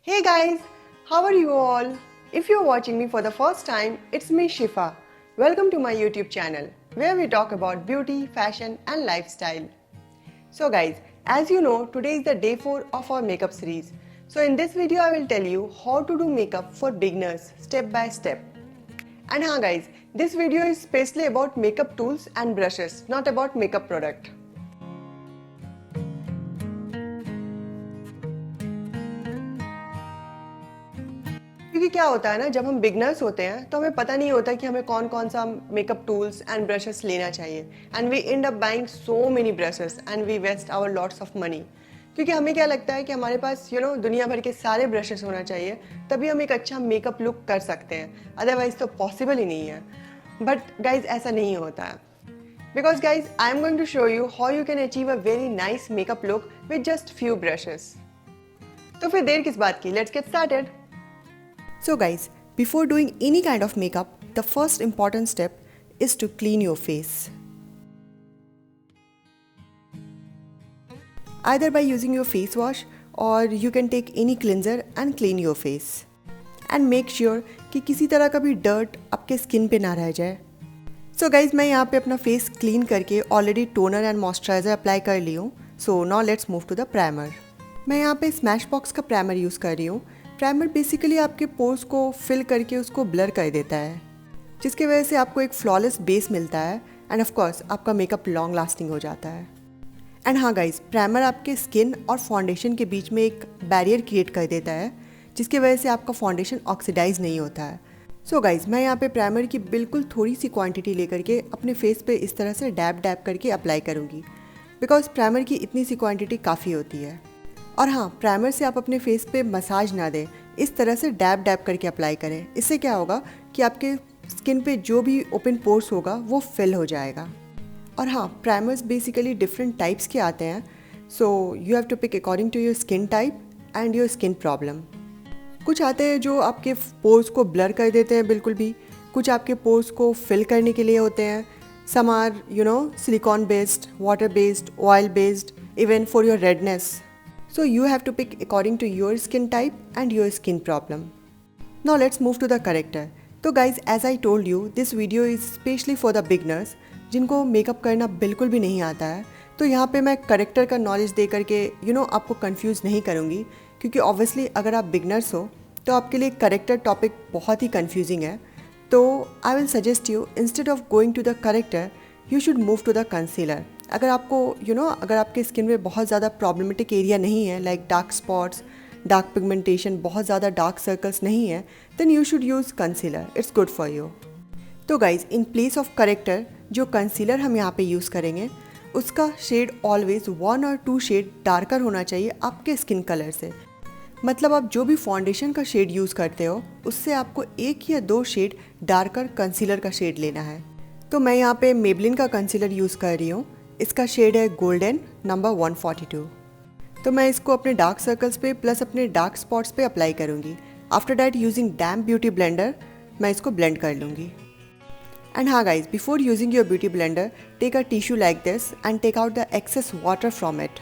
Hey guys, how are you all? If you're watching me for the first time, it's me Shifa. Welcome to my YouTube channel where we talk about beauty, fashion and lifestyle. So guys, as you know, today is the day 4 of our makeup series. So in this video I will tell you how to do makeup for beginners step by step. And guys, this video is specially about makeup tools and brushes, not about makeup product. क्योंकि क्या होता है ना, जब हम beginners होते हैं तो हमें पता नहीं होता कि हमें कौन कौन सा मेकअप टूल्स एंड ब्रशेस लेना चाहिए and we end up buying so many brushes and we waste our lots of money. क्योंकि हमें क्या लगता है कि हमारे पास दुनिया भर के सारे ब्रशेस होना चाहिए तभी हम एक अच्छा मेकअप लुक कर सकते हैं, अदरवाइज तो पॉसिबल ही नहीं है। बट गाइज ऐसा नहीं होता है, because guys I am going to show you how you can achieve a very nice makeup look with just few brushes. तो फिर देर किस बात की, let's get started. So guys, before doing any kind of makeup, the first important step is to clean your face. Either by using your face wash or you can take any cleanser and clean your face. And make sure कि किसी तरह का भी dirt आपके skin पे ना रह जाए। So guys, मैं यहाँ पे अपना face clean करके already toner and moisturizer apply कर ली हूँ. So now let's move to the primer. मैं यहाँ पे Smashbox का primer यूज़ कर रही हूँ. प्राइमर बेसिकली आपके पोर्स को फिल करके उसको ब्लर कर देता है, जिसकी वजह से आपको एक फ्लॉलेस बेस मिलता है एंड ऑफ कोर्स आपका मेकअप लॉन्ग लास्टिंग हो जाता है। एंड गाइस, प्राइमर आपके स्किन और फाउंडेशन के बीच में एक बैरियर क्रिएट कर देता है, जिसकी वजह से आपका फाउंडेशन ऑक्सीडाइज नहीं होता है। सो गाइस, मैं यहाँ पे प्राइमर की बिल्कुल थोड़ी सी क्वांटिटी लेकर के अपने फेस पे इस तरह से डैब डैब करके अप्लाई करूँगी, बिकॉज प्राइमर की इतनी सी क्वान्टिटी काफ़ी होती है। और प्राइमर से आप अपने फेस पे मसाज ना दें, इस तरह से डैब डैब करके अप्लाई करें। इससे क्या होगा कि आपके स्किन पे जो भी ओपन पोर्स होगा वो फिल हो जाएगा। और प्राइमर्स बेसिकली डिफरेंट टाइप्स के आते हैं, so you have to pick according to your skin type and your skin problem. कुछ आते हैं जो आपके पोर्स को ब्लर कर देते हैं बिल्कुल भी, कुछ आपके पोर्स को फिल करने के लिए होते हैं। Some are silicone based, water based, oil based, even for your redness. So you have to pick according to your skin type and your skin problem. Now let's move to the corrector. तो guys, as I told you, this video is especially for the beginners जिनको makeup करना बिल्कुल भी नहीं आता है। तो यहाँ पे मैं करेक्टर का नॉलेज दे करके आपको कंफ्यूज नहीं करूँगी, क्योंकि ऑब्वियसली अगर आप बिगनर्स हो तो आपके लिए करेक्टर टॉपिक बहुत ही कंफ्यूजिंग है। तो I will suggest you, instead of going to the corrector, you should move to the concealer. अगर आपको अगर आपके स्किन में बहुत ज़्यादा प्रॉब्लमेटिक एरिया नहीं है, like dark spots, dark pigmentation, बहुत ज़्यादा डार्क सर्कल्स नहीं है, then you should use concealer, it's good for you. तो guys, in place of corrector जो कंसीलर हम यहाँ पे यूज़ करेंगे उसका शेड ऑलवेज 1 और 2 शेड डार्कर होना चाहिए आपके स्किन कलर से। मतलब आप जो भी फाउंडेशन का शेड यूज़ करते हो उससे आपको 1 या 2 शेड डार्कर कंसीलर का शेड लेना है। तो मैं यहाँ पे मेबलिन का कंसीलर यूज़ कर रही हूँ, इसका शेड है गोल्डन नंबर 142। तो मैं इसको अपने डार्क सर्कल्स पे प्लस अपने डार्क स्पॉट्स पे अप्लाई करूँगी। After that using them beauty blender मैं इसको ब्लेंड कर लूँगी। And guys, before using your beauty blender, take a tissue like this and take out the excess water from it.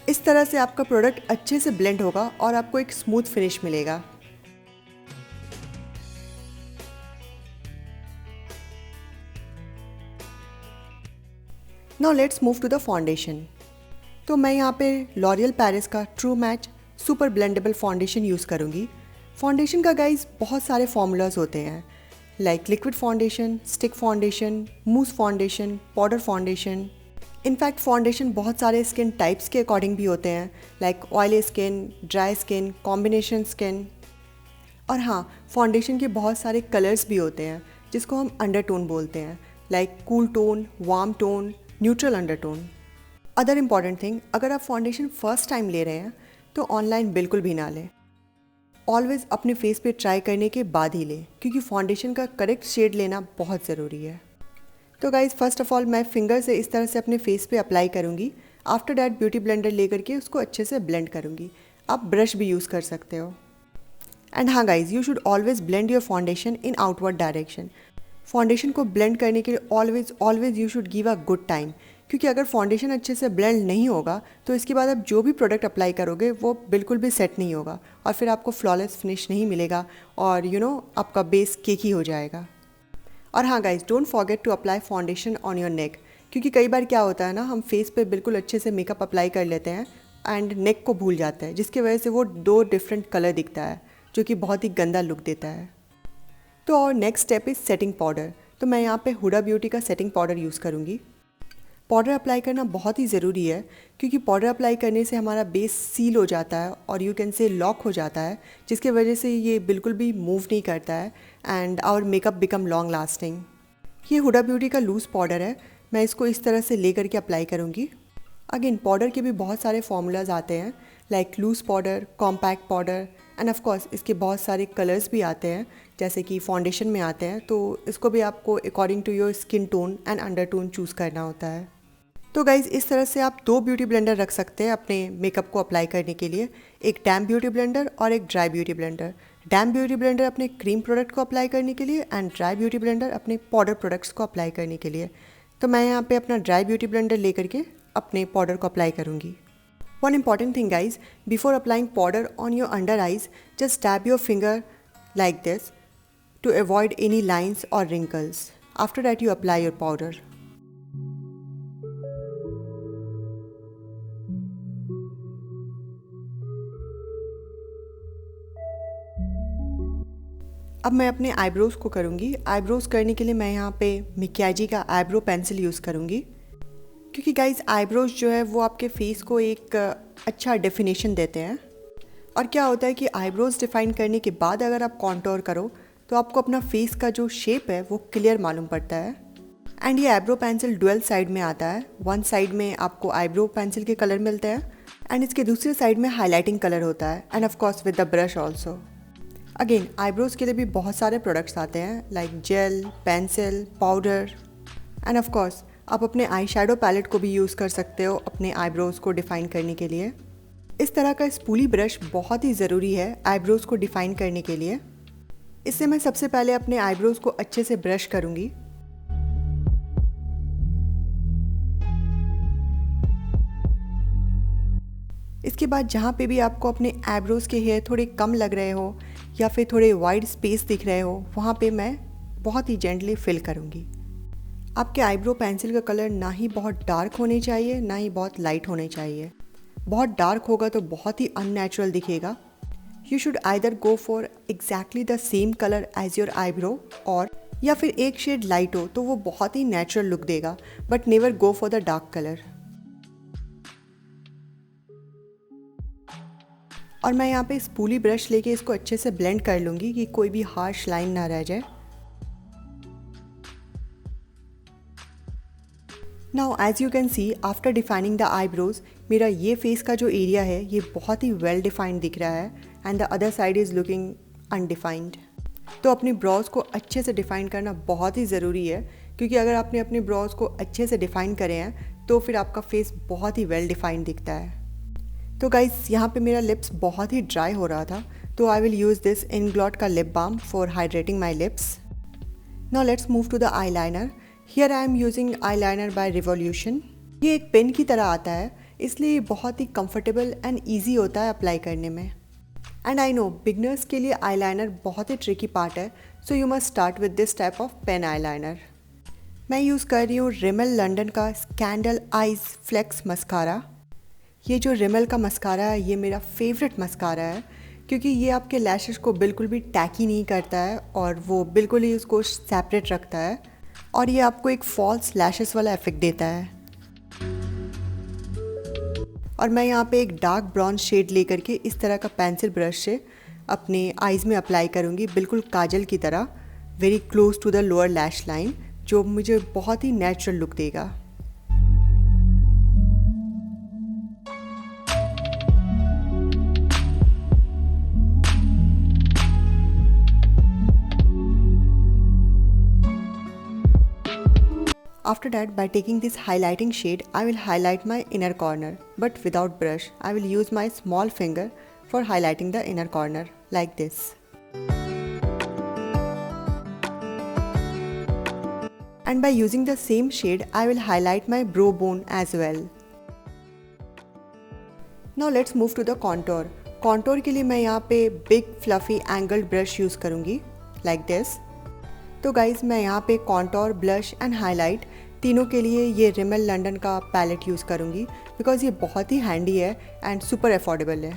इस तरह से आपका प्रोडक्ट अच्छे से ब्लेंड होगा और आपको एक स्मूथ फिनिश मिलेगा। Now let's move to the foundation. तो मैं यहाँ पे लॉरियल पेरिस का true match super blendable foundation use करूँगी। फाउंडेशन का गाइज बहुत सारे फॉर्मूलाज होते हैं, like liquid foundation, stick foundation, mousse foundation, powder foundation. In fact foundation बहुत सारे स्किन टाइप्स के अकॉर्डिंग भी होते हैं, like oily skin, dry skin, combination skin. और फाउंडेशन के बहुत सारे कलर्स भी होते हैं जिसको हम अंडरटोन बोलते हैं, like cool tone, warm tone, neutral undertone. Other important thing, अगर आप फाउंडेशन फर्स्ट टाइम ले रहे हैं तो ऑनलाइन बिल्कुल भी ना लें। ऑलवेज अपने फेस पे ट्राई करने के बाद ही लें, क्योंकि फाउंडेशन का करेक्ट शेड लेना बहुत ज़रूरी है। तो गाइज, फर्स्ट ऑफ ऑल मैं फिंगर से इस तरह से अपने फेस पे अप्लाई करूँगी। आफ्टर डैट ब्यूटी ब्लेंडर ले करके उसको अच्छे से ब्लेंड करूँगी। आप ब्रश भी यूज़ कर सकते हो। And guys, you should always blend your foundation in outward direction. Foundation को ब्लेंड करने के लिए always you should give a good time, क्योंकि अगर फाउंडेशन अच्छे से ब्लेंड नहीं होगा तो इसके बाद आप जो भी प्रोडक्ट अप्लाई करोगे वो बिल्कुल भी सेट नहीं होगा और फिर आपको फ्लॉलेस फिनिश नहीं मिलेगा और आपका बेस केकी हो जाएगा। और हाँ guys, don't forget to apply foundation on your neck, क्योंकि कई बार क्या होता है ना, हम फेस पे बिल्कुल अच्छे से मेकअप अप्लाई कर लेते हैं एंड नेक को भूल जाते हैं, जिसकी वजह से वो 2 डिफरेंट कलर दिखता है जो कि बहुत ही गंदा लुक देता है। तो और next step is setting powder. तो मैं यहाँ पे हुडा ब्यूटी का सेटिंग पाउडर यूज़ करूँगी। पाउडर अप्लाई करना बहुत ही ज़रूरी है क्योंकि पाउडर अप्लाई करने से हमारा बेस सील हो जाता है और यू कैन से लॉक हो जाता है, जिसके वजह से ये बिल्कुल भी मूव नहीं करता है and our makeup become long lasting. ये हुडा ब्यूटी का लूज़ पाउडर है, मैं इसको इस तरह से ले करके अप्लाई करूँगी। अगेन पाउडर के भी बहुत सारे फॉर्मूलाज आते हैं, like loose powder, compact powder and of course इसके बहुत सारे कलर्स भी आते हैं जैसे कि फाउंडेशन में आते हैं, तो इसको भी आपको according to your skin tone and undertone choose करना होता है। तो गाइज़, इस तरह से आप 2 ब्यूटी ब्लेंडर रख सकते हैं अपने मेकअप को अप्लाई करने के लिए, एक डैम्प ब्यूटी ब्लेंडर और एक ड्राई ब्यूटी ब्लेंडर। डैम्प ब्यूटी ब्लेंडर अपने क्रीम प्रोडक्ट को अप्लाई करने के लिए एंड ड्राई ब्यूटी ब्लेंडर अपने पाउडर प्रोडक्ट्स को अप्लाई करने के लिए। तो मैं यहाँ पे अपना ड्राई ब्यूटी ब्लेंडर ले करके अपने पाउडर को अप्लाई करूँगी। One important thing guys, before applying powder on your under eyes, just tap your finger like this to avoid any lines or wrinkles. After that you apply your powder. अब मैं अपने eyebrows को करूँगी। Eyebrows करने के लिए मैं यहाँ पे मिकियाजी का आईब्रो पेंसिल यूज़ करूँगी, क्योंकि गाइज आईब्रोज़ जो है वो आपके फेस को एक अच्छा डेफिनेशन देते हैं। और क्या होता है कि आईब्रोज़ डिफ़ाइन करने के बाद अगर आप कॉन्टोर करो तो आपको अपना फेस का जो शेप है वो क्लियर मालूम पड़ता है। एंड ये आईब्रो पेंसिल डुअल साइड में आता है। वन साइड में आपको आईब्रो पेंसिल के कलर मिलते हैं एंड इसके दूसरे साइड में हाईलाइटिंग कलर होता है and of course with the brush also. Again eyebrows के लिए भी बहुत सारे प्रोडक्ट्स आते हैं like gel, pencil, powder and of course आप अपने आई शैडो पैलेट को भी यूज़ कर सकते हो अपने आईब्रोज़ को डिफ़ाइन करने के लिए। इस तरह का स्पूली ब्रश बहुत ही ज़रूरी है आईब्रोज़ को डिफ़ाइन करने के लिए। इससे मैं सबसे पहले अपने आईब्रोज़ को अच्छे से ब्रश करूँगी। इसके बाद जहाँ पे भी आपको अपने आईब्रोज़ के हेयर थोड़े कम लग रहे हो या फिर थोड़े वाइड स्पेस दिख रहे हो, वहाँ पे मैं बहुत ही जेंटली फिल करूँगी। आपके आईब्रो पेंसिल का कलर ना ही बहुत डार्क होने चाहिए ना ही बहुत लाइट होने चाहिए। बहुत डार्क होगा तो बहुत ही अननेचुरल दिखेगा। You should either go for exactly the same color as your eyebrow और या फिर एक शेड लाइट हो तो वो बहुत ही नेचुरल लुक देगा, but never go for the dark colour. और मैं यहाँ पे स्पूली ब्रश लेके इसको अच्छे से ब्लेंड कर लूँगी कि कोई भी हार्श लाइन ना रह जाए। Now as you can see after defining the eyebrows, मेरा ये फेस का जो एरिया है ये बहुत ही वेल डिफाइंड दिख रहा है and the other side is looking undefined. तो अपनी ब्रॉज को अच्छे से डिफ़ाइन करना बहुत ही ज़रूरी है, क्योंकि अगर आपने अपनी ब्रॉज को अच्छे से डिफ़ाइन करे हैं तो फिर आपका फेस बहुत ही वेल डिफाइंड दिखता है। तो गाइस, यहाँ पे मेरा लिप्स बहुत ही ड्राई हो रहा था, तो I will use this Inglot का lip balm for hydrating my lips. Now let's move to the eyeliner. Here I am using eyeliner by Revolution. ये एक पेन की तरह आता है, इसलिए ये बहुत ही कंफर्टेबल एंड ईजी होता है अप्लाई करने में। एंड आई नो बिगनर्स के लिए आई लाइनर बहुत ही ट्रिकी पार्ट है, so you must start with this type of pen eyeliner. मैं यूज़ कर रही हूँ रिमेल लंदन का स्कैंडल आइज फ्लेक्स मस्कारा। ये जो रिमेल का मस्कारा है ये मेरा फेवरेट मस्कारा है, क्योंकि ये आपके लैशेस को बिल्कुल भी टैकी नहीं करता है और वो बिल्कुल ही उसको सेपरेट रखता है, और ये आपको एक फॉल्स लैशेस वाला इफेक्ट देता है। और मैं यहाँ पे एक डार्क ब्राउन शेड लेकर के इस तरह का पेंसिल ब्रश से अपने आईज़ में अप्लाई करूँगी, बिल्कुल काजल की तरह, very close to the lower lash line, जो मुझे बहुत ही नेचुरल लुक देगा। After that, by taking this highlighting shade, I will highlight my inner corner, but without brush. I will use my small finger for highlighting the inner corner, like this. and by using the same shade I will highlight my brow bone as well. Now let's move to the contour. Contour के लिए मैं यहाँ पे big fluffy angled brush use करूँगी like this. तो guys मैं यहाँ पे contour, blush and highlight तीनों के लिए ये Rimmel London का पैलेट यूज़ करूँगी बिकॉज ये बहुत ही हैंडी है एंड सुपर अफोर्डेबल है।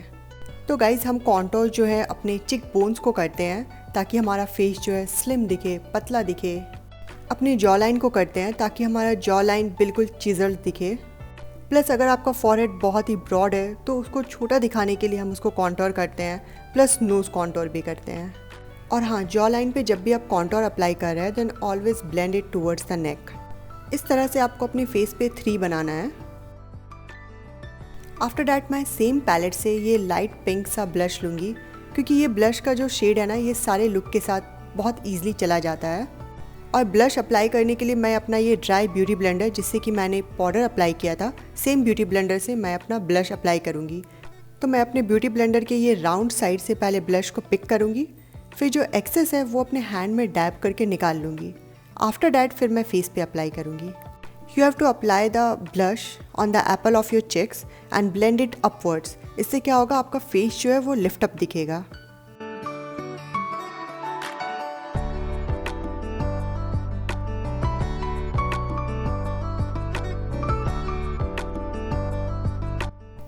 तो गाइज हम कॉन्टोर जो है अपने चिक बोन्स को करते हैं ताकि हमारा फेस जो है स्लिम दिखे, पतला दिखे। अपनी जॉ लाइन को करते हैं ताकि हमारा जॉ लाइन बिल्कुल चिजल्ड दिखे। प्लस अगर आपका फॉरहेड बहुत ही ब्रॉड है तो उसको छोटा दिखाने के लिए हम उसको कॉन्टोर करते हैं, प्लस नोज़ कॉन्टोर भी करते हैं। और हाँ, जॉ लाइन पे जब भी आप कॉन्टोर अप्लाई कर रहे हैं then always blend it towards the neck. इस तरह से आपको अपने फेस पे 3 बनाना है। आफ्टर डैट मैं सेम पैलेट से ये लाइट पिंक सा ब्लश लूँगी क्योंकि ये ब्लश का जो शेड है ना ये सारे लुक के साथ बहुत ईजिली चला जाता है। और ब्लश अप्लाई करने के लिए मैं अपना ये ड्राई ब्यूटी ब्लेंडर जिससे कि मैंने पाउडर अप्लाई किया था, सेम ब्यूटी ब्लेंडर से मैं अपना ब्लश अप्लाई करूँगी। तो मैं अपने ब्यूटी ब्लेंडर के ये राउंड साइड से पहले ब्लश को पिक करूँगी, फिर जो एक्सेस है वो अपने हैंड में डैब करके निकाल लूँगी। आफ्टर डैट फिर मैं फेस पे अप्लाई करूँगी। You have to apply the blush on the apple of your cheeks and blend it upwards. इससे क्या होगा, आपका फेस जो है वो लिफ्ट अप दिखेगा।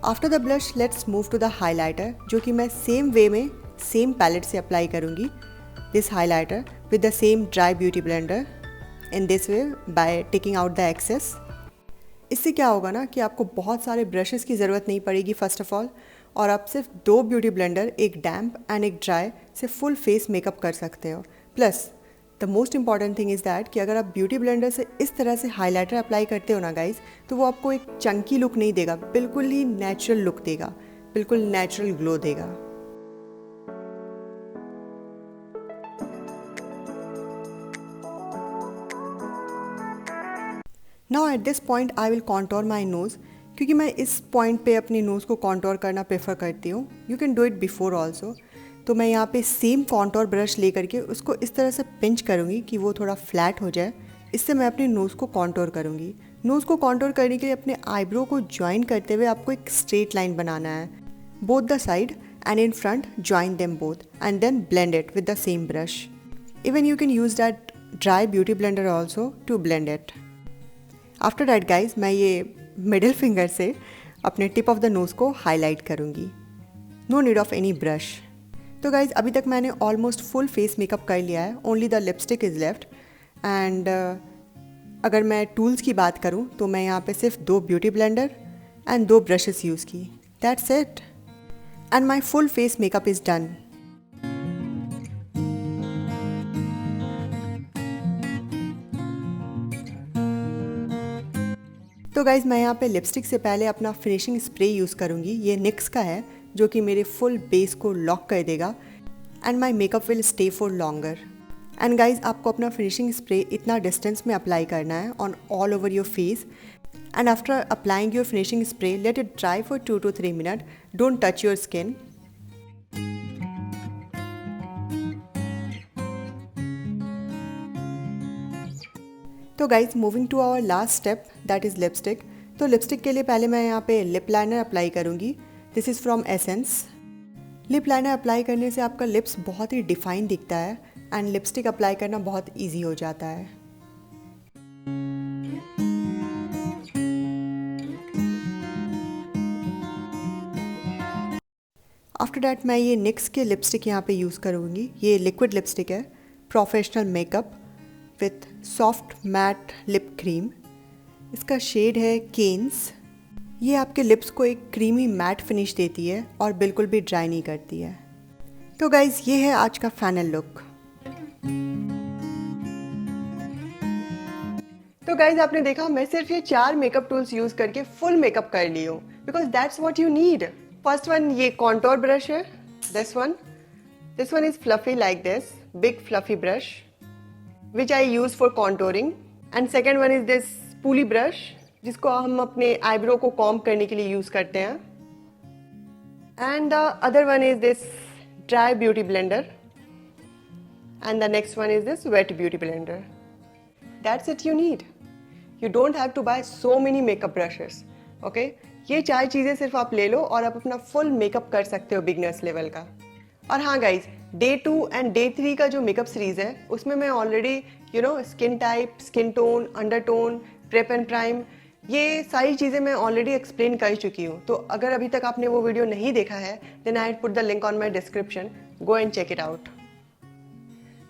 After the blush let's move to the highlighter जो कि मैं सेम वे में सेम पैलेट से अप्लाई करूँगी this highlighter with the same dry beauty blender in this way by taking out the excess. इससे क्या होगा ना कि आपको बहुत सारे ब्रशेस की ज़रूरत नहीं पड़ेगी फर्स्ट ऑफ ऑल, और आप सिर्फ 2 ब्यूटी ब्लेंडर, एक डैम्प एंड एक ड्राई से फुल फेस मेकअप कर सकते हो। Plus the most important thing is that कि अगर आप ब्यूटी ब्लेंडर से इस तरह से हाइलाइटर अप्लाई करते हो ना गाइज, तो वो आपको एक चंकी लुक नहीं देगा, बिल्कुल ही नेचुरल लुक देगा, बिल्कुल नेचुरल ग्लो देगा। Now at this point I will contour my nose क्योंकि मैं इस पॉइंट पे अपनी नोज़ को कॉन्टोर करना प्रेफर करती हूँ। You can do it before also. तो मैं यहाँ पे सेम कॉन्टोर ब्रश ले करके उसको इस तरह से पिंच करूँगी कि वो थोड़ा फ्लैट हो जाए। इससे मैं अपनी नोज़ को कॉन्टोर करूँगी। नोज़ को कॉन्टोर करने के लिए अपने आईब्रो को ज्वाइन करते हुए आपको एक स्ट्रेट लाइन बनाना है। Both the side and in front join them both and then blend it with the same brush. Even you can use that dry beauty blender also to blend it. After that guys मैं ये middle finger से अपने tip of the nose को highlight करूँगी। No need of any brush. तो guys अभी तक मैंने ऑलमोस्ट फुल फेस मेकअप कर लिया है, only the lipstick is left. And अगर मैं टूल्स की बात करूँ तो मैं यहाँ पे सिर्फ 2 beauty blender and 2 brushes use की, that's it and my full face makeup is done. तो गाइज़ मैं यहाँ पे लिपस्टिक से पहले अपना फिनिशिंग स्प्रे यूज़ करूँगी। ये निक्स का है जो कि मेरे फुल बेस को लॉक कर देगा and my makeup will stay for longer. And guys आपको अपना फिनिशिंग स्प्रे इतना डिस्टेंस में अप्लाई करना है on all over your face. And after applying your finishing spray let it dry for 2 to 3 minute. Don't touch your skin. तो guys moving to our last step that is lipstick. तो lipstick के लिए पहले मैं यहाँ पे lip liner apply करूँगी। This is from essence. Lip liner apply करने से आपका लिप्स बहुत ही डिफाइन दिखता है एंड लिपस्टिक अप्लाई करना बहुत इजी हो जाता है। आफ्टर डैट मैं ये निक्स के लिपस्टिक यहाँ पे यूज़ करूँगी। ये लिक्विड लिपस्टिक है, professional makeup with soft matte lip cream. इसका शेड है केन्स। ये आपके लिप्स को एक क्रीमी मैट फिनिश देती है और बिल्कुल भी ड्राई नहीं करती है। तो गाइज़ ये है आज का फाइनल लुक। तो गाइज़ आपने देखा मैं सिर्फ ये 4 मेकअप टूल्स यूज़ करके फुल मेकअप कर ली हूँ because that's what you need. First one ये कॉन्टोर ब्रश है, this one is fluffy like this big fluffy brush which I use for contouring, and second one is this spoolie brush जिसको हम अपने eyebrow को comb करने के लिए use करते हैं, and the other one is this dry beauty blender and the next one is this wet beauty blender. That's it you need. You don't have to buy so many makeup brushes. Okay? ये 4 चीज़ें सिर्फ आप ले लो और आप अपना full makeup कर सकते हो बिगनर्स लेवल का. और हाँ गाइज, डे 2 एंड डे 3 का जो मेकअप सीरीज है उसमें मैं already skin type, skin tone, undertone, prep and prime, ये सारी चीज़ें मैं ऑलरेडी एक्सप्लेन कर चुकी हूँ. तो अगर अभी तक आपने वो वीडियो नहीं देखा है then I put the link on my description. Go and check it out.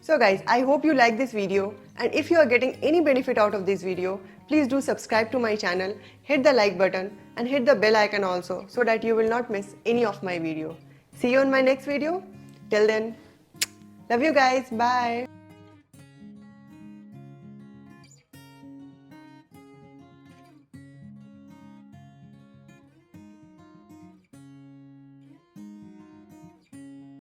So guys, I hope you like this video, and if you are getting any benefit out of this video, please do subscribe to my channel, hit the like button and hit the bell icon also so that you will not miss any of my video. See you on my next video. Till then, love you guys. Bye.